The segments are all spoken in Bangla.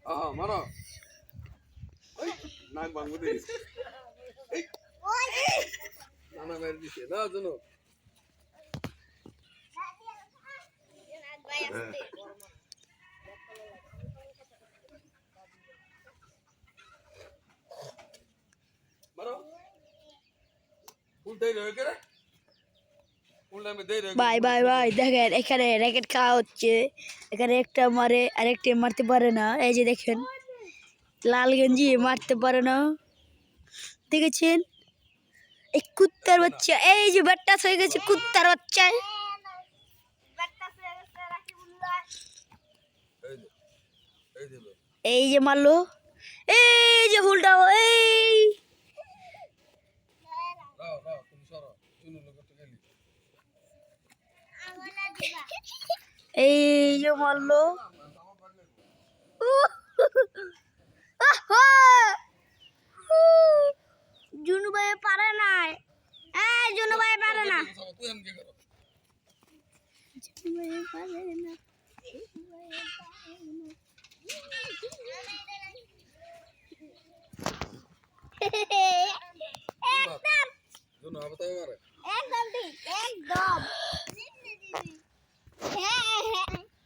মারো নাক ভাঙবো দিস নানা মেরে দিছে না জানো মারো উল্টাই রয়ে গেলে ভাই ভাই ভাই দেখেন এখানে র্যাকেট খাওয়া হচ্ছে এখানে একটা মারে আরেকটা মারতে পারে না এই যে দেখেন লাল গেঞ্জি মারতে পারে না দেখেছেন এই কুত্তার বাচ্চা এই যে ব্যাটটা হয়ে গেছে কুত্তার বাচ্চা এই যে মারলো এই যে ফুলটা এই এই যে মারলো জুনু ভাই পারে না এই জুনু ভাই পারে না একদম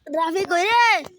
রাফি কই রে